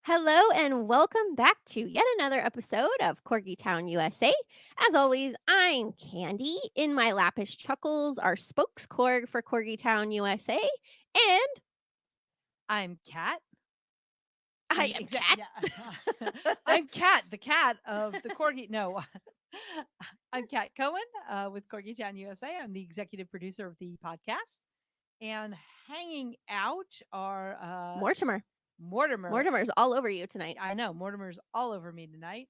Hello and welcome back to yet another episode of Corgi Town USA. As always, I'm Candy. In my lap is Chuckles, our spokescorg for Corgi Town USA, and I'm Cat. I am Cat. Yeah. I'm Cat, the cat of the Corgi. No, I'm Cat Cohen with Corgi Town USA. I'm the executive producer of the podcast. And hanging out are Mortimer. Mortimer. Mortimer's all over you tonight. I know Mortimer's all over me tonight.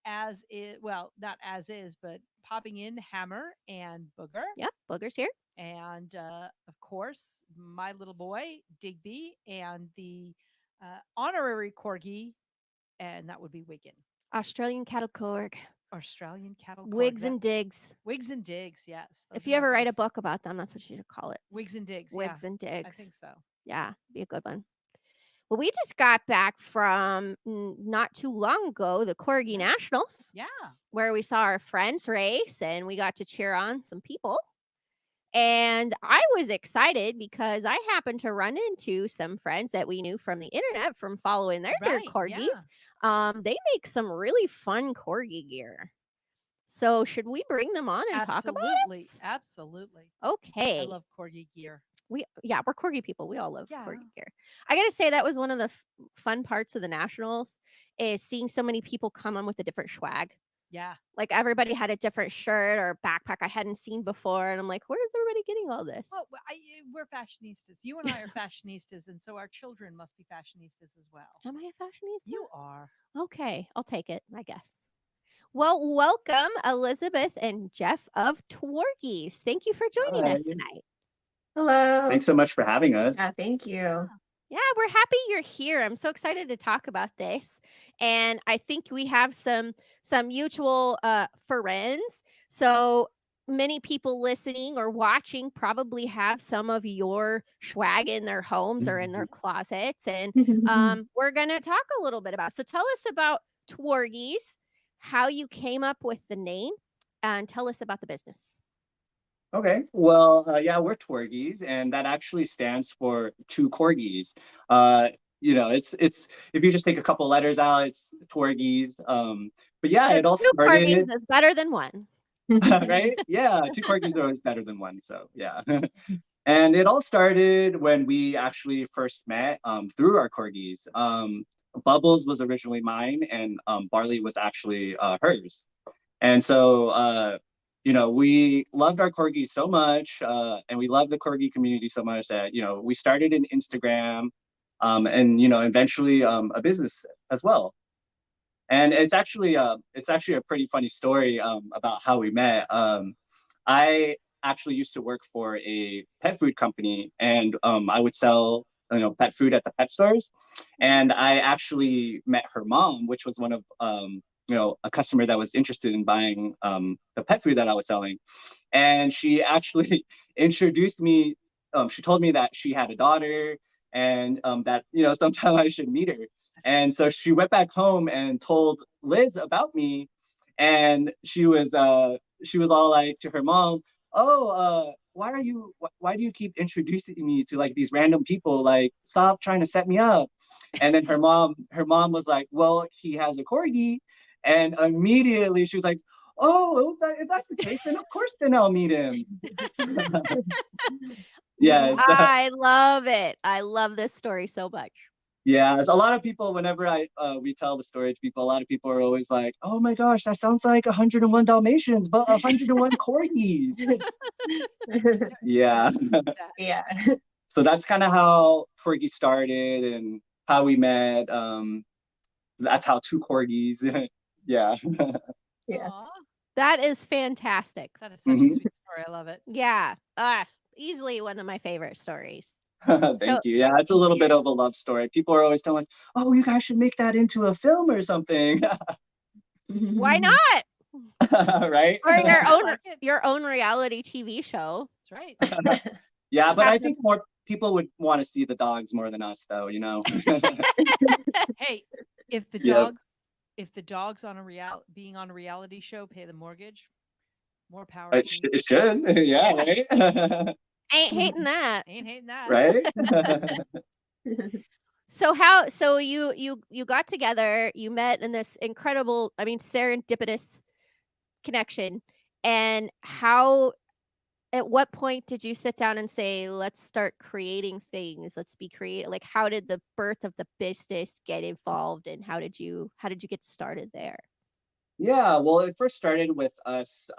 As is, well, not as is, but popping in Hammer and Booger. Yep, Booger's here. And of course, my little boy, Digby, and the honorary corgi, and that would be Wigan. Australian cattle corg. Australian cattle corgi. Wigs and digs. Wigs and digs, yes. If you ever write a book about them, that's what you should call it. Wigs and digs. Wigs and digs. I think so. Yeah, be a good one. Well, we just got back from not too long ago, the Corgi Nationals. Yeah. Where we saw our friends race and we got to cheer on some people. And I was excited because I happened to run into some friends that we knew from the internet from following their corgis. Yeah. They make some really fun corgi gear. So should we bring them on and talk about it? Absolutely. Okay. I love corgi gear. We're corgi people. We all love corgi gear. I got to say that was one of the fun parts of the Nationals is seeing so many people come on with a different swag. Yeah. Like everybody had a different shirt or backpack I hadn't seen before. And I'm like, where is everybody getting all this? Well, we're fashionistas. You and I are fashionistas. And so our children must be fashionistas as well. Am I a fashionista? You are. Okay. I'll take it, I guess. Well, welcome, Elizabeth and Jeff of Tworgis. Thank you for joining us tonight. Hello. Thanks so much for having us. Yeah, thank you. Yeah, we're happy you're here. I'm so excited to talk about this. And I think we have some mutual friends. So many people listening or watching probably have some of your swag in their homes or in their closets. And we're going to talk a little bit about. So tell us about Tworgis, how you came up with the name, and tell us about the business. Okay, well, yeah, we're Tworgis, and that actually stands for two corgis. It's if you just take a couple letters out, it's Tworgis. But yeah, it all started. Two corgis is better than one, right? Yeah, two corgis are always better than one. So yeah, and it all started when we actually first met through our corgis. Bubbles was originally mine, and Barley was actually hers, and so. We loved our corgis so much, and we love the corgi community so much that, we started an Instagram, and, eventually a business as well. And it's actually a pretty funny story about how we met. I actually used to work for a pet food company, and I would sell, pet food at the pet stores. And I actually met her mom, which was one of a customer that was interested in buying the pet food that I was selling. And she actually introduced me. She told me that she had a daughter and that, sometime I should meet her. And so she went back home and told Liz about me. And she was all like to her mom, oh, why do you keep introducing me to like these random people? Like, stop trying to set me up. And then her mom was like, well, he has a corgi. And immediately she was like, oh, if that's the case, then of course then I'll meet him. Yes. I love it. I love this story so much. Yeah, a lot of people, whenever we tell the story to people, a lot of people are always like, oh my gosh, that sounds like 101 Dalmatians, but 101 corgis. Yeah. Yeah. So that's kind of how Tworgis started and how we met. That's how two corgis. Yeah. Yeah. That is fantastic. That is such a sweet story. I love it. Yeah. Easily one of my favorite stories. Thank you. Yeah, it's a little bit of a love story. People are always telling us, oh, you guys should make that into a film or something. Why not? Right? Or your own reality TV show. That's right. Yeah, but I think more people would want to see the dogs more than us, though, Hey, if the dogs being on a reality show pay the mortgage, more power. It should. Yeah, right? Ain't hating that. Ain't hating that. Right? So you got together, you met in this incredible, I mean, serendipitous connection, and how at what point did you sit down and say, "Let's start creating things. Let's be creative." Like, how did the birth of the business get involved, and how did you get started there? Yeah, well, it first started with us,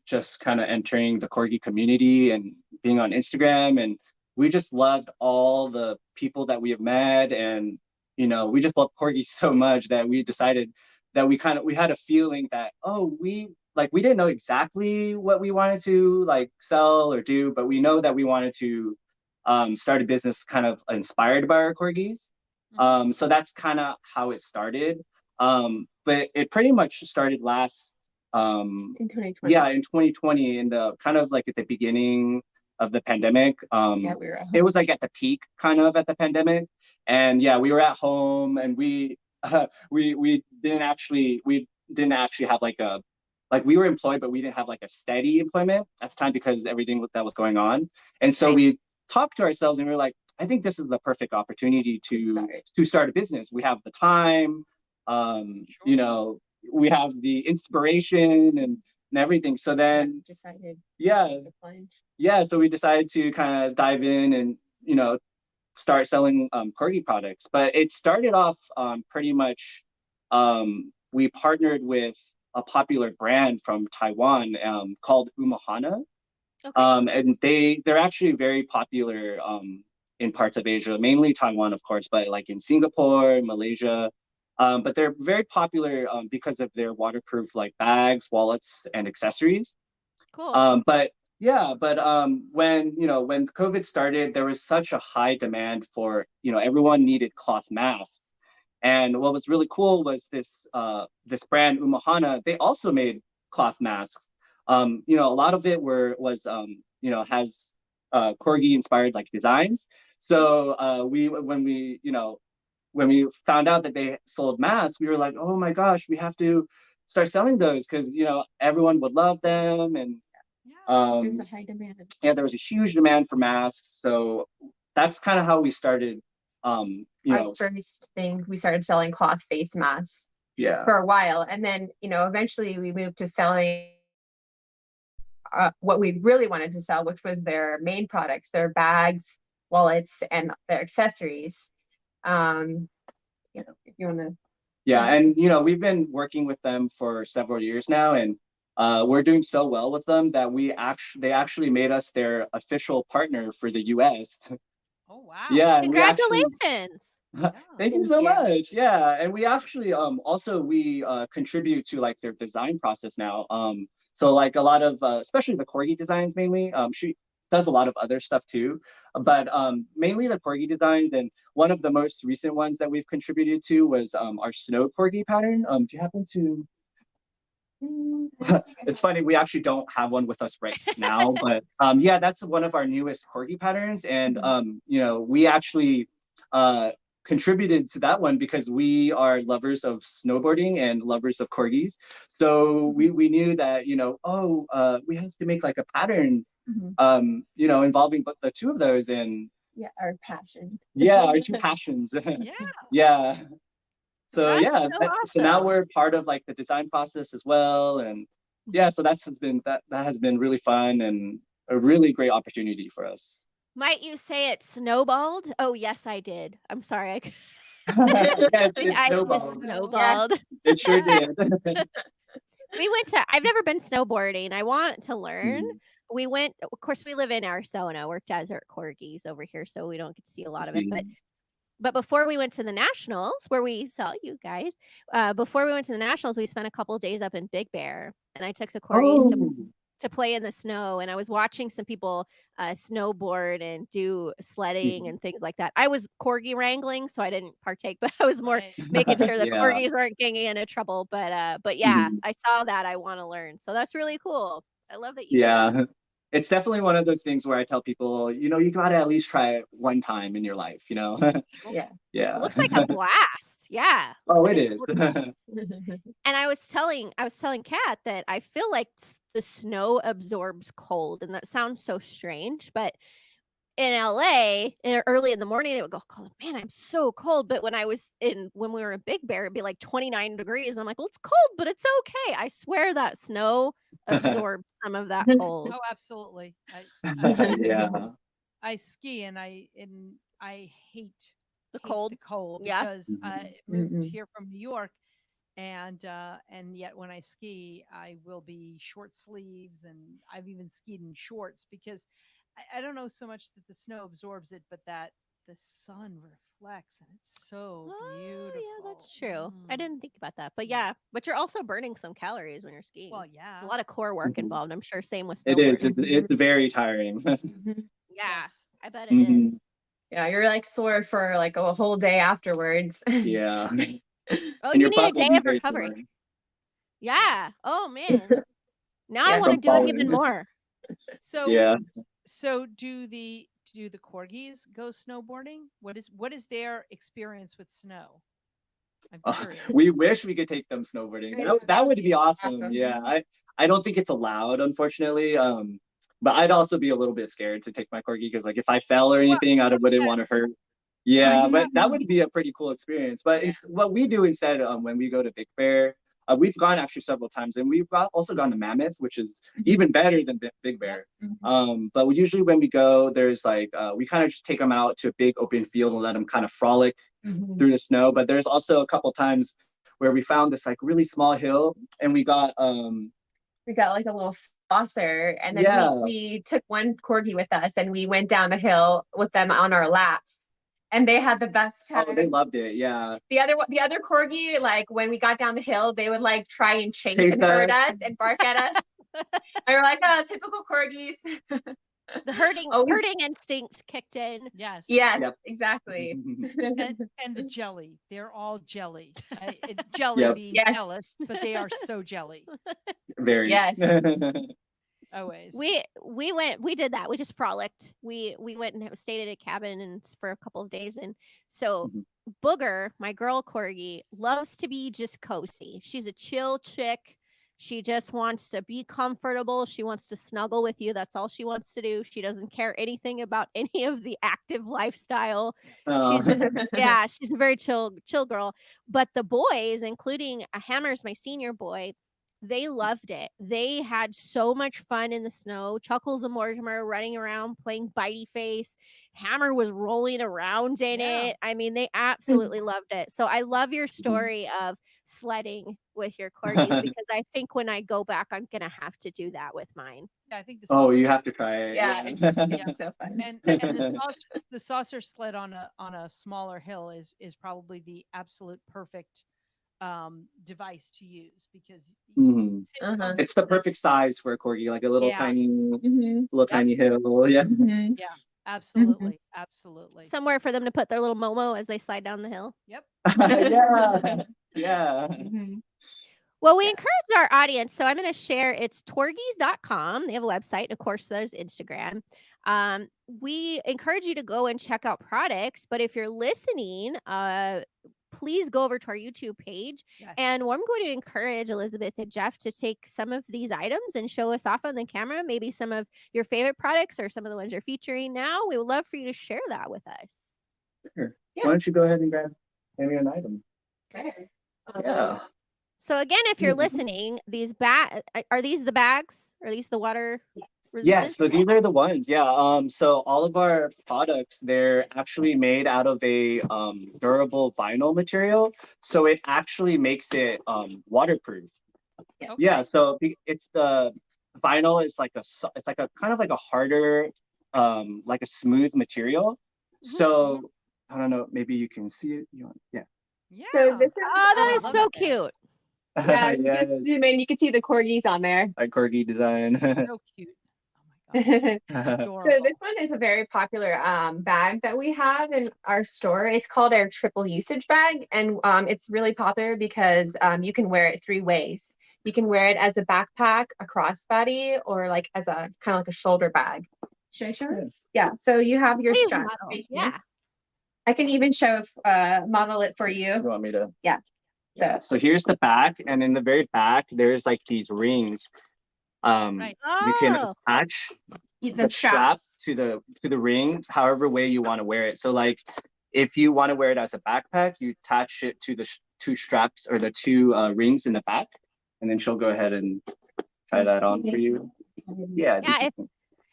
just kind of entering the corgi community and being on Instagram, and we just loved all the people that we have met, and we just loved corgis so much that we decided that we had a feeling that, oh, we didn't know exactly what we wanted to like sell or do, but we know that we wanted to start a business kind of inspired by our corgis. So that's kind of how it started. But it pretty much started last, In 2020. yeah, in 2020, in the kind of like at the beginning of the pandemic. Yeah, we were at It home. was like at the peak kind of at the pandemic. And yeah, we were at home, and we didn't actually have like we were employed, but we didn't have like a steady employment at the time because everything that was going on. And so Right. we talked to ourselves, and we were like, I think this is the perfect opportunity to start a business. We have the time, Sure. we have the inspiration and everything. So then, Decided yeah, to plunge. yeah. So we decided to kind of dive in and, start selling corgi products. But it started off pretty much, we partnered with a popular brand from Taiwan called Umahana. Okay. And they're actually very popular in parts of Asia, mainly Taiwan, of course, but like in Singapore, Malaysia. But they're very popular because of their waterproof like bags, wallets, and accessories. Cool. But yeah, but when COVID started, there was such a high demand for, everyone needed cloth masks. And what was really cool was this brand Umahana. They also made cloth masks. A lot of it has corgi inspired like designs. So when we found out that they sold masks, we were like, oh my gosh, we have to start selling those because everyone would love them. And Yeah. There was um, a high demand. yeah, there was a huge demand for masks. So that's kind of how we started. Our first thing, we started selling cloth face masks Yeah. for a while, and then eventually we moved to selling what we really wanted to sell, which was their main products, their bags, wallets, and their accessories. If you want to. Yeah, and we've been working with them for several years now, and we're doing so well with them that they actually made us their official partner for the US. Oh, wow. Yeah, and we actually Congratulations. Yeah. thank you Thank so you. much. Yeah, and we actually also we contribute to like their design process now. So like a lot of especially the corgi designs mainly. She does a lot of other stuff too, but mainly the corgi designs. And one of the most recent ones that we've contributed to was our snow corgi pattern. Do you happen to? It's funny, we actually don't have one with us right now, but yeah, that's one of our newest corgi patterns. And we actually contributed to that one because we are lovers of snowboarding and lovers of corgis. So we knew that, we have to make like a pattern, involving the two of those. And Yeah, our passion. yeah, our two passions. Yeah. Yeah. So That's yeah, so so now awesome. we're part of like the design process as well. And yeah, so that has been really fun and a really great opportunity for us. Might you say it snowballed? Oh, yes, I did. I'm sorry. Yes, it I just snowballed. snowballed. It sure did. I've never been snowboarding. I want to learn. Mhm. We went, of course, we live in Arizona. We're desert corgis over here, so we don't get to see a lot of it. But before we went to the nationals, where we saw you guys, before we went to the nationals, we spent a couple days up in Big Bear, and I took the corgis Oh, to play in the snow, and I was watching some people snowboard and do sledding and things like that. I was corgi wrangling, so I didn't partake, but I was more Right. making sure the yeah. corgis weren't getting into trouble. But yeah, Mhm. I saw that. I want to learn, so that's really cool. I love that you did that. Yeah. It's definitely one of those things where I tell people, you gotta at least try it one time in your life, Yeah. Yeah. Looks like a blast. Yeah, looks Oh, like it a is. total blast. And I was telling Kat that I feel like the snow absorbs cold, and that sounds so strange, but in LA early in the morning, it would go, "Oh, man, I'm so cold." But when we were in Big Bear, it'd be like 29 degrees. And I'm like, well, it's cold, but it's okay. I swear that snow absorbed some of that cold. Oh, absolutely. Yeah. I ski and I hate The hate cold. the cold Yeah. because I moved here from New York, and yet when I ski, I will be short sleeves, and I've even skied in shorts because I don't know so much that the snow absorbs it, but that the sun reflects, and it's so beautiful. Yeah, that's true. I Mm. didn't think about that. But Yeah. yeah, but you're also burning some calories when you're skiing. Well, There's yeah. a lot of core work Mhm. involved. I'm sure same with It is. snowboarding. It's very tiring. Yeah, Yes. I bet it is. Mhm. Yeah, you're like sore for like a whole day afterwards. Yeah. Oh, And you your need a butt will day be of very recovery. sore. Yeah. Yes. Oh man. Now I Yeah. want to From do it even falling. more. So Yeah. so do the corgis go snowboarding? What is their experience with snow? I'm curious. We wish we could take them snowboarding. That would be awesome. Yeah. I don't think it's allowed, unfortunately. But I'd also be a little bit scared to take my corgi because like if I fell or Well, anything, I wouldn't yeah, want to hurt. Yeah, Right. but that would be a pretty cool experience. But what we do instead, when we go to Big Bear, we've gone actually several times, and also gone to Mammoth, which is even better than Big Bear. But usually when we go, there's like we kind of just take them out to a big open field and let them kind of frolic through the snow. But there's also a couple times where we found this like really small hill, and we got like a little saucer, and then Yeah. we took one corgi with us, and we went down the hill with them on our laps, and they had the best time. Oh, they loved it. Yeah. The other corgi, like when we got down the hill, they would like try and chase Chase and hurt us. us and bark at us. And we're like, oh, typical corgis. The herding Oh, instinct kicked in. yes. Yes, Yep. exactly. And the jelly. They're all jelly. Jelly Yep. being Yes. jealous, but they are so jelly. Very. Yes. Always. We did that. We just frolicked. We went and stayed at a cabin and for a couple of days. And so Mhm. Booger, my girl corgi, loves to be just cozy. She's a chill chick. She just wants to be comfortable. She wants to snuggle with you. That's all she wants to do. She doesn't care anything about any of the active lifestyle. Oh. She's she's a very chill girl. But the boys, including Hammer's my senior boy, they loved it. They had so much fun in the snow. Chuckles and Mortimer running around playing bitey face. Hammer was rolling around in it. I mean, they absolutely loved it. So I love your story of sledding with your corgis because I think when I go back, I'm gonna have to do that with mine. Yeah, I think the Oh, saucer, you have to try it. Yeah, it's so fun. and the saucer sled on a smaller hill is probably the absolute perfect device to use because you Mhm. sit Uh-huh. comfortably. It's the perfect size for a corgi, like a little Yeah. tiny, Mhm. little tiny hill. Yeah. Mhm. Yeah, absolutely, absolutely. Somewhere for them to put their little Momo as they slide down the hill. Yep. Yeah. Yeah. Mhm. Well, we Yeah. encourage our audience. So I'm going to share it's tworgis.com. They have a website. Of course, there's Instagram. We encourage you to go and check out products. But if you're listening, please go over to our YouTube page. Yes. And I'm going to encourage Elizabeth and Jeff to take some of these items and show us off on the camera, maybe some of your favorite products or some of the ones you're featuring now. We would love for you to share that with us. Sure. Yeah. Why don't you go ahead and grab maybe an item? Okay. Yeah. So again, if you're Mhm. listening, these are these the bags? Are these the water resistant? Yes, so these are the ones. Yeah. So all of our products, they're actually made out of a durable vinyl material. So it actually makes it waterproof. Okay. Yeah. So it's the vinyl is like it's like a kind of like a harder, like a smooth material. So I don't know, maybe you can see it. Yeah. Yeah. So this is Oh, that is love so it. cute. yeah, Yes. just zoom in, you can see the corgis on there. Our corgi design. So cute. Oh my gosh. So Adorable. this one is a very popular bag that we have in our store. It's called our triple usage bag, and it's really popular because you can wear it three ways. You can wear it as a backpack, a crossbody, or like as a kind of like a shoulder bag. Should I show it? Yeah. So you have your Please strap. model. right here. Yeah. I can even model it for you. You want me to? Yeah. Yeah. So here's the back, and in the very back, there's like these rings. Right. You can Oh, attach. The strap to the ring, however way you want to wear it. So like if you want to wear it as a backpack, you attach it to the two straps or the two rings in the back, and then she'll go ahead and try that on for you. Yeah. Yeah,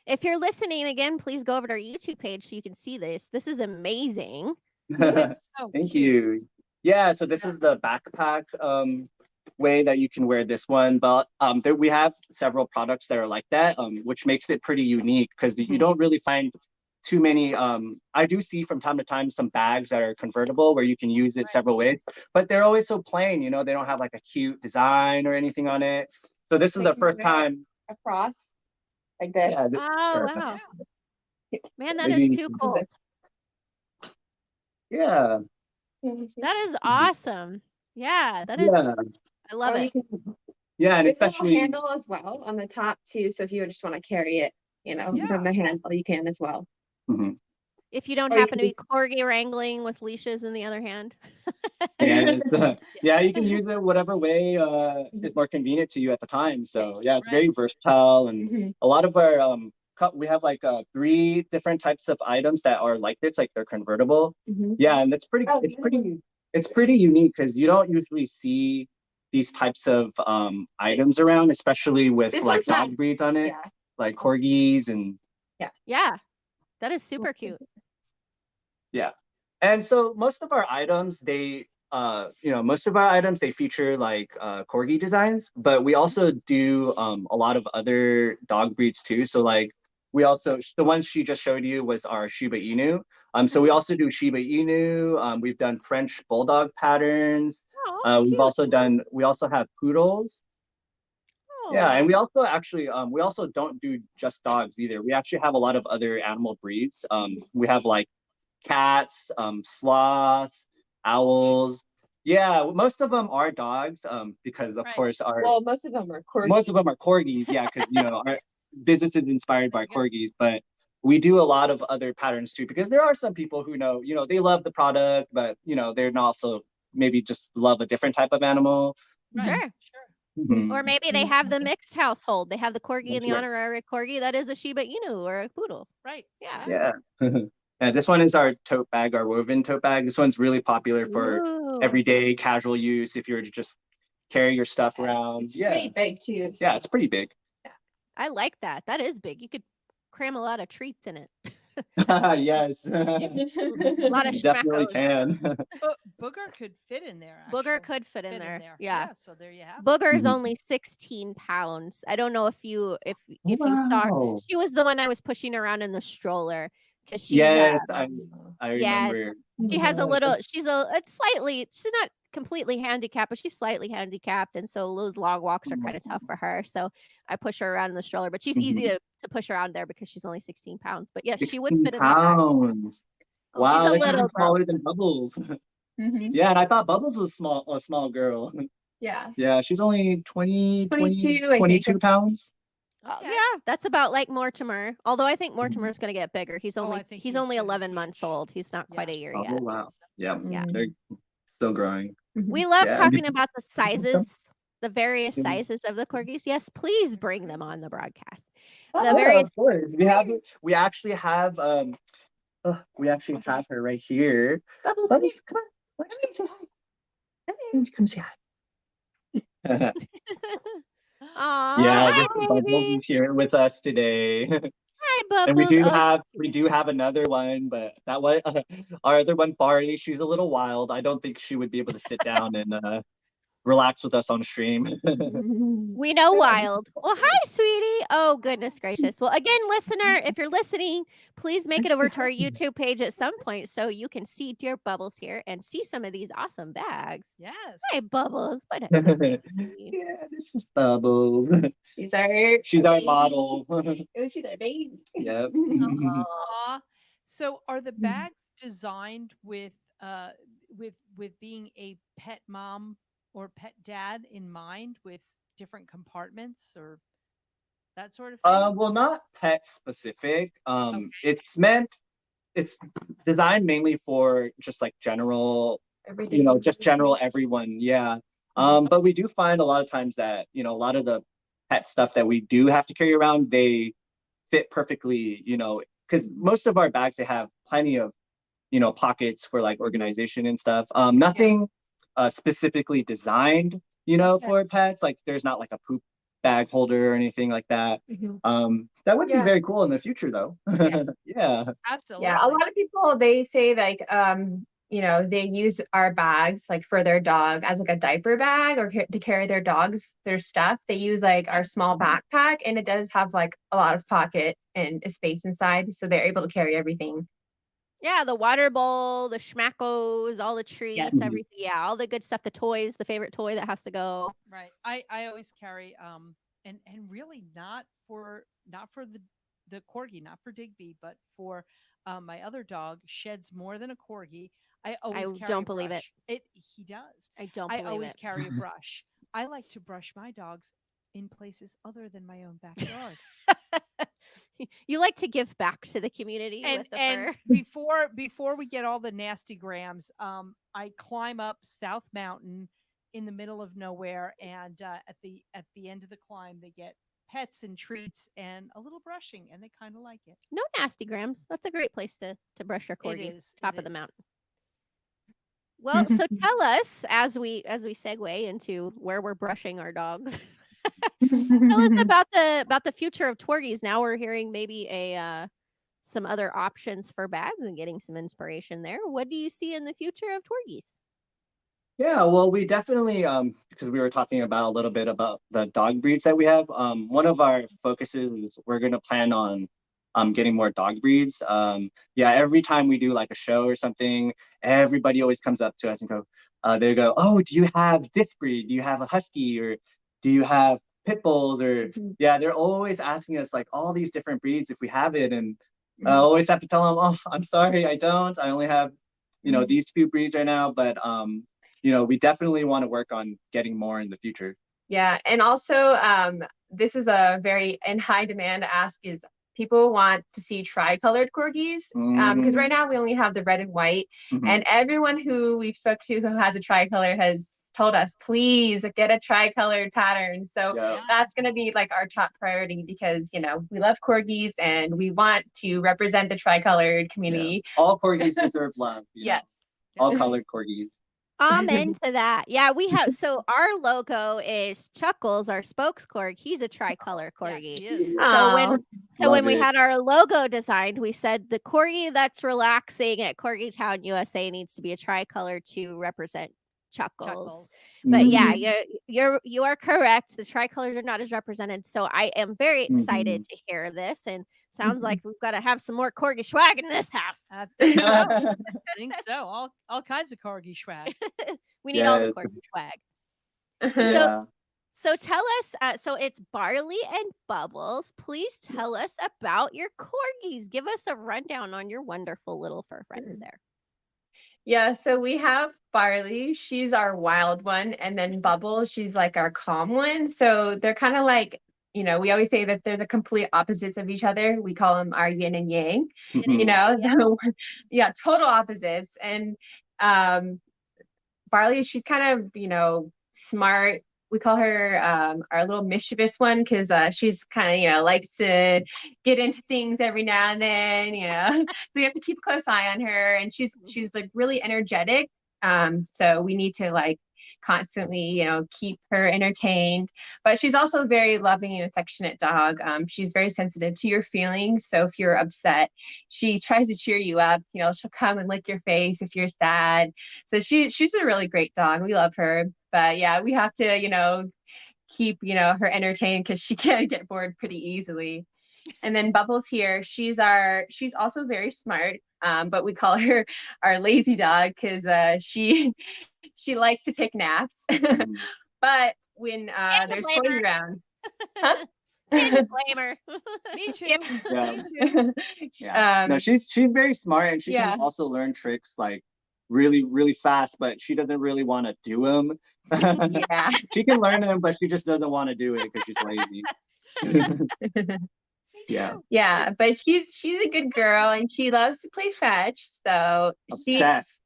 if you're listening again, please go over to our YouTube page so you can see this. This is amazing. It's so Thank cute. you. Yeah, so this is the backpack way that you can wear this one, but we have several products that are like that, which makes it pretty unique because you don't really find too many. I do see from time to time some bags that are convertible where you can use it several ways, but they're always so plain, you know, they don't have like a cute design or anything on it. So this is the first time across like this. Yeah, Oh, wow. Man, that Maybe is too cool. Yeah. That is awesome. Yeah, that is. Yeah. I love it. Yeah, and There's a little especially handle as well on the top too. So if you just want to carry it, you know, from the handle, you can as well. Mhm. If you don't Or you happen to can- be corgi wrangling with leashes in the other hand. And yeah, you can use it whatever way is more convenient to you at the time. So yeah, it's very versatile, and a lot of our we have like 3 different types of items that are like this, like they're convertible. Yeah, and it's pretty unique because you don't usually see these types of items around, especially with This like one's not- dog breeds on it, Yeah. like corgis and Yeah, that is super cute. yeah. And so most of our items, they feature like corgi designs, but we also do a lot of other dog breeds too. So like we also, the ones she just showed you was our Shiba Inu. So we also do Shiba Inu. We've done French Bulldog patterns. Oh, We also have poodles. Yeah, and we also actually we also don't do just dogs either. We actually have a lot of other animal breeds. We have like cats, sloths, owls. Yeah, most of them are dogs, because of course most of them are corgis. Most of them are corgis, yeah, because our business is inspired by corgis, but we do a lot of other patterns too, because there are some people who they love the product, but they're not also maybe just love a different type of animal. Sure. Mhm. Or maybe they have the mixed household. They have the corgi and the Yeah. honorary corgi. That is a Shiba Inu or a poodle. Right. Yeah. Yeah. And this one is our tote bag, our woven tote bag. This one's really popular for Ooh. everyday casual use if you're to just carry your stuff around. It's pretty big too. Yeah, it's pretty big. I like that. That is big. You could cram a lot of treats in it. Yes. A lot of You definitely schmackos. can. Booger could fit in there. Booger actually. could fit in there. Yeah. Yeah. So there you have it. Booger is Mhm. only 16 pounds. I don't know if you saw. Wow. She was the one I was pushing around in the stroller because she's Yes, I yeah, remember. she has a little. She's not completely handicapped, but she's slightly handicapped, and so those long walks are kind of tough for her. So I push her around in the stroller, but she's easy to push around there because she's only 16 pounds. But yes, she would 16 fit in that bag. pounds. Wow, She's a that's little even girl. smaller than Bubbles. Yeah, and I thought Bubbles was a small girl. Yeah. Yeah, she's only 22, 22, I think. 22 pounds. Yeah, that's about like Mortimer. Although I think Mortimer's going to get bigger. He's only I think he's he's only gonna 11 be months huge. old. He's not quite a year Oh, yet. wow. Yeah, Yeah. they're still growing. We love Yeah. talking about the sizes, the various Mhm. sizes of the corgis. Yes, please bring them on the broadcast. Oh, The Yeah, various of course. We actually have her right here. Bubbles, Bubbles, come on. Why don't you come say hi? Come say hi. Aw, Yeah, hi, Bubbles baby. is here with us today. Hi, And we Bubbles. do Oh, have another one, but that one our other one, Barley, she's a little wild. I don't think she would be able to sit down and relax with us on stream. we know wild. Well, hi, sweetie. Oh, goodness gracious. Well, again, listener, if you're listening, please make it over to our YouTube page at some point so you can see dear Bubbles here and see some of these awesome bags. Yes. Hi, Bubbles. What a good baby. Yeah, this is Bubbles. She's our Our model. She's our baby. Yep. Aw. So are the Mm-hmm. bags designed with being a pet mom or pet dad in mind, with different compartments or that sort of thing? Well, not pet specific. It's designed mainly for just like general, Everyday just general use. everyone. Yeah. But we do find a lot of times that, a lot of the pet stuff that we do have to carry around, they fit perfectly, because most of our bags, they have plenty of, pockets for like organization and stuff. Nothing specifically designed, for pets. Like there's not like a poop bag holder or anything like that. That would be very cool in the future though. Yeah. Absolutely. Yeah, a lot of people, they say like they use our bags like for their dog as like a diaper bag or to carry their stuff. They use like our small backpack, and it does have like a lot of pockets and a space inside, so they're able to carry everything. Yeah, the water bowl, the schmackos, all the treats, Yes. everything. Yeah, all the good stuff, the toys, the favorite toy that has to go. Right. I always carry and really not for the corgi, not for Digby, but for my other dog sheds more than a corgi. I always carry don't a believe it. brush. He does. I don't I believe always it. carry a brush. I like to brush my dogs in places other than my own backyard. You like to give back to the community with the fur. before we get all the nasty grams, I climb up South Mountain in the middle of nowhere, and at the end of the climb, they get pets and treats and a little brushing, and they kind of like it. No nasty grams. That's a great place to brush your corgi. It is Top it of the is. mountain. Well, so tell us as we segue into where we're brushing our dogs. Tell us about the future of Tworgis. Now we're hearing maybe some other options for bags and getting some inspiration there. What do you see in the future of Tworgis? Yeah, well, we definitely, because we were talking about a little bit about the dog breeds that we have. One of our focuses is we're going to plan on getting more dog breeds. Yeah, every time we do like a show or something, everybody always comes up to us and they go, oh, do you have this breed? Do you have a husky, or do you have pit bulls? Or yeah, they're always asking us like all these different breeds if we have it, and I always have to tell them, oh, I'm sorry, I don't. I only have, these few breeds right now, but we definitely want to work on getting more in the future. Yeah, and also this is a very in high demand ask is people want to see tricolored corgis because right now we only have the red and white, and everyone who we've spoke to who has a tricolor has told us, please get a tricolored pattern. So that's going to be like our top priority because, we love corgis and we want to represent the tricolored community. Yeah. All corgis deserve love. Yes. All colored corgis. Amen to that. Yeah, we have. So our logo is Chuckles, our spokes corgi. He's a tricolor corgi. Yes, he is. So when we had our logo designed, we said the corgi that's relaxing at Corgi Town, USA, needs to be a tricolor to represent Chuckles. But yeah, you are correct. The tricolors are not as represented. So I am very excited to hear this, and sounds like we've got to have some more corgi swag in this house. I think so. I think so. All kinds of corgi swag. We need all the corgi swag. So tell us. So it's Barley and Bubbles. Please tell us about your corgis. Give us a rundown on your wonderful little fur friends there. Yeah, so we have Barley, she's our wild one, and then Bubbles, she's like our calm one. So they're kind of like, we always say that they're the complete opposites of each other. We call them our yin and yang, total opposites. And Barley, she's kind of, smart. We call her our little mischievous one because she's kind of, likes to get into things every now and then, So we have to keep a close eye on her, and she's like really energetic. So we need to like constantly, keep her entertained. But she's also a very loving and affectionate dog. She's very sensitive to your feelings. So if you're upset, she tries to cheer you up. She'll come and lick your face if you're sad. So she's a really great dog. We love her. But yeah, we have to, keep, her entertained because she can get bored pretty easily. And then Bubbles here, she's also very smart. But we call her our lazy dog because she likes to take naps. But when there's toys around, Can't you blame her? Me too. Yeah. Me too. No, she's very smart, and she can also learn tricks like really, really fast, but she doesn't really want to do them. She can learn them, but she just doesn't want to do it because she's lazy. Yeah, but she's a good girl and she loves to play fetch. So obsessed.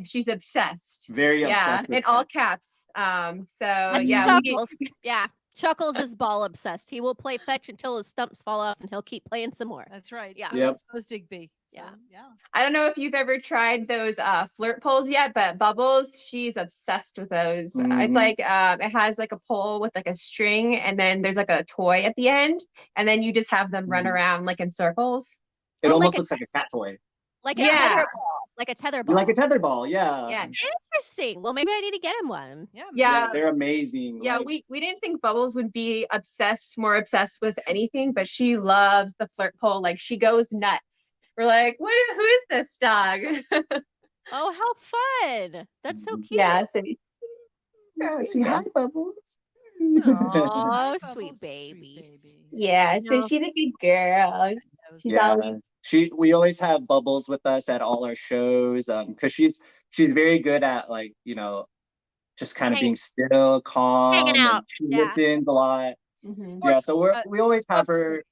She's obsessed. Very obsessed. In all caps. So That's yeah, Chuckles. Yeah. Chuckles is ball obsessed. He will play fetch until his stumps fall off, and he'll keep playing some more. That's right. Yeah. So, Yep. so is Digby. So, Yeah. yeah. I don't know if you've ever tried those flirt poles yet, but Bubbles, she's obsessed with those. It's Mhm. like it has like a pole with like a string, and then there's like a toy at the end, and then you just have them run Mhm. around like in circles. It Oh, almost like a looks like a cat toy. like a Yeah. tether ball. Like a tether ball. Like a tether ball, yeah. Yes. Interesting. Well, maybe I need to get him one. Yeah. Yeah. Yeah, they're amazing. Yeah, Like, we didn't think Bubbles would be more obsessed with anything, but she loves the flirt pole. Like she goes nuts. We're like, who is this dog? Oh, how fun. That's so Mhm. cute. Yeah, so yeah, say hi, Bubbles. Oh, Bubbles, sweet babies. baby. yeah, so No. she's a good girl. She's Yeah, always we always have Bubbles with us at all our shows, because she's very good at, like, just kind of Hang- being still, calm, out, and she yeah. listens a lot. mhm. Yeah, so we always have spokes her. corgi.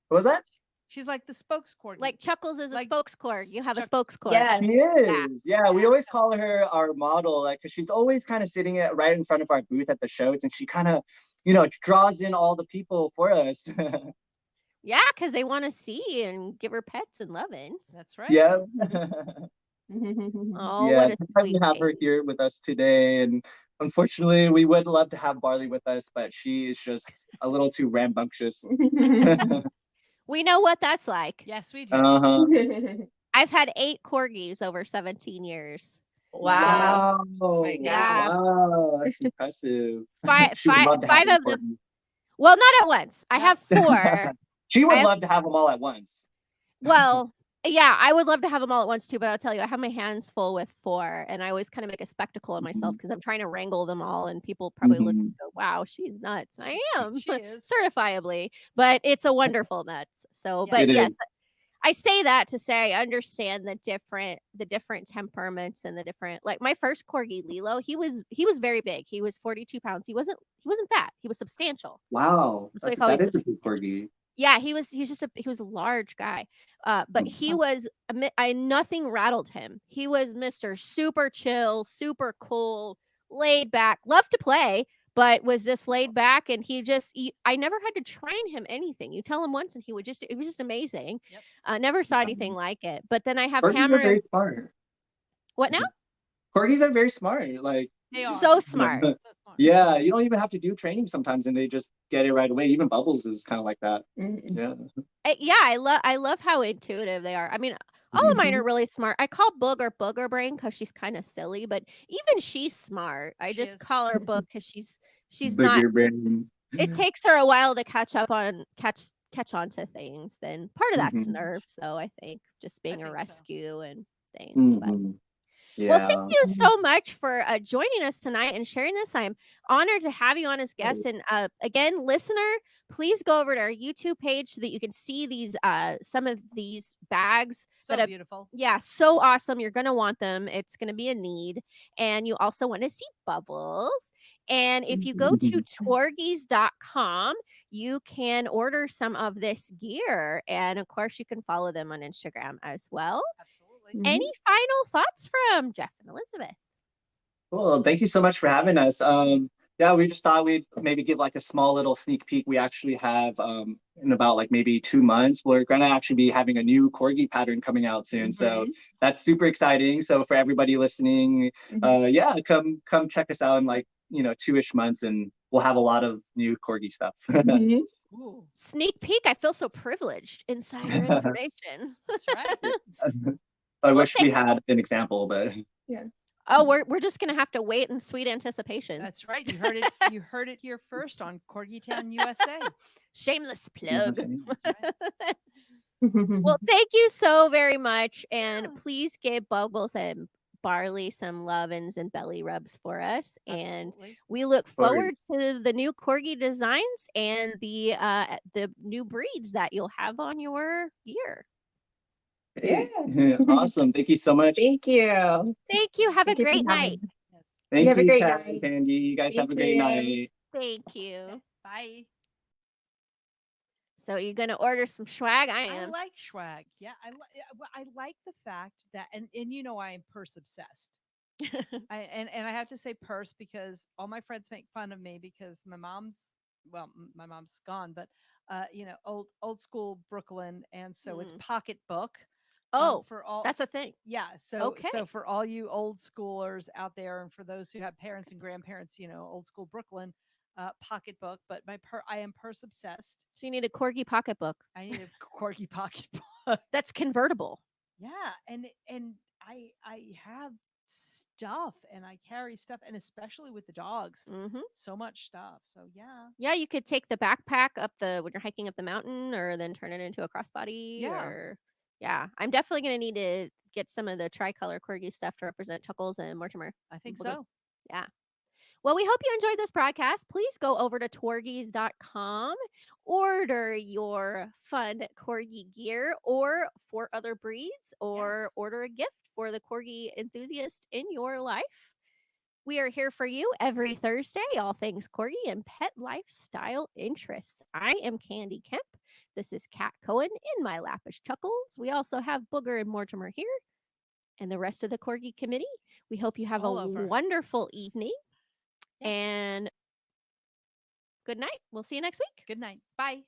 What was that? She's like the spokes corgi. Like Chuckles is a Like spokescorg. You have a Chuck- spokescorg. Yeah. She is. Yeah, we Yeah. always call her our model, like, because she's always kind of sitting right in front of our booth at the shows, and she kind of, draws in all the people for us. Yeah, because they want to see and give her pets and lovins. That's right. Yeah. Oh, Yeah, what a sometimes we sweet have her baby. here with us today, and unfortunately, we would love to have Barley with us, but she is just a little too rambunctious. We know what that's like. Yes, we do. Uh-huh. I've had 8 corgis over 17 years. Wow. Wow. Yeah. Wow, that's impressive. Five, She would love to have five them of them. for me. Well, not at once. I have 4. She would I- love to have them all at once. Well, yeah, I would love to have them all at once too, but I'll tell you, I have my hands full with 4, and I always kind of make a spectacle of myself because I'm trying to wrangle them all, and people probably look and go, "Wow, she's nuts." I am She is. certifiably, but it's a wonderful nuts. So, Yeah. but It yes, is. I say that to say I understand the different temperaments and the different, like my first corgi Lilo, he was very big. He was 42 pounds. He wasn't fat. He was substantial. Wow. That's what we call That he's is a big substantial. corgi. Yeah, he was a large guy. But he was nothing rattled him. He was Mr. Super chill, super cool, laid back, loved to play, but was just laid back, and I never had to train him anything. You tell him once and it was just amazing. Yep. Never saw anything like it. But then I have Corgis are Hammer. very smart. What now? Corgis are very smart. Like, They are. So smart. So smart. yeah, you don't even have to do training sometimes, and they just get it right away. Even Bubbles is kind of like that. Yeah. Yeah, I love how intuitive they are. I mean, all of mine are really smart. I call Booger Brain because she's kind of silly, but even she's smart. I She just is. call her Book because she's not. Bigger brain. It takes her a while to catch on to things. Then part of that's Mhm. nerves, though. I think just being a think so. rescue and things. But Mhm. well, thank Yeah. you so much for joining us tonight and sharing this. I'm honored to have you on as guest. And again, listener, please go over to our YouTube page so that you can see these some of these bags So that have, beautiful. yeah, so awesome. You're gonna want them. It's gonna be a need. And you also want to see Bubbles. And if you go to tworgis.com, you can order some of this gear. And of course, you can follow them on Instagram as well. Absolutely. Any final thoughts from Jeff and Elizabeth? Cool. Thank you so much for having us. Yeah, we just thought we'd maybe give like a small little sneak peek. We actually have in about like maybe 2 months, we're gonna actually be having a new corgi pattern coming out soon. So that's super exciting. So for everybody listening, yeah, come check us out in like 2-ish months, and we'll have a lot of new corgi stuff. Ooh, Sneak peek. I feel so privileged. Insider information. that's right. I Well, wish we had an example, but Oh, we're just gonna have to wait in sweet anticipation. That's right. You heard it. You heard it here first on Corgi Town, USA. Shameless plug. That's right. Well, thank you so very much, and Yeah. please give Bubbles and Barley some lovin's and belly rubs for us. And Absolutely. we look Course. forward to the new corgi designs and the new breeds that you'll have on your gear. Yeah. Awesome. Thank you so much. Thank you. Thank you. Have Thank a you for great having night. me. Yes. Thank You have a great Kat night. and Candy. You guys have a Thank great you. night. Thank you. Bye. So you're gonna order some swag? I I am. like swag. Yeah, I like the fact that, and I am purse obsessed. And I have to say purse because all my friends make fun of me because my mom's gone, but old school Brooklyn, and so it's Mm. pocketbook. Oh, For all that's a thing. Yeah, Okay. so for all you old schoolers out there, and for those who have parents and grandparents, old school Brooklyn, pocketbook. But I am purse obsessed. So you need a corgi pocketbook I need a corgi pocketbook. that's convertible. Yeah, and I have stuff, and I carry stuff, and especially with the dogs, Hmm. so much stuff. So yeah, Yeah, you could take the backpack up when you're hiking up the mountain, or then turn it into a crossbody. Yeah. Or yeah, I'm definitely gonna need to get some of the tricolor corgi stuff to represent Chuckles and Mortimer. I think Booger. so. Yeah. Well, we hope you enjoyed this broadcast. Please go over to Tworgis.com, order your fun corgi gear or for other breeds, or Yes. order a gift for the corgi enthusiast in your life. We are here for you every Thursday, all things corgi and pet lifestyle interests. I am Candy Kemp. This is Kat Cohen. In my lap is Chuckles. We also have Booger and Mortimer here, and the rest of the corgi committee. We hope you have a All over. wonderful evening. Yes. And good night. We'll see you next week. Good night. Bye.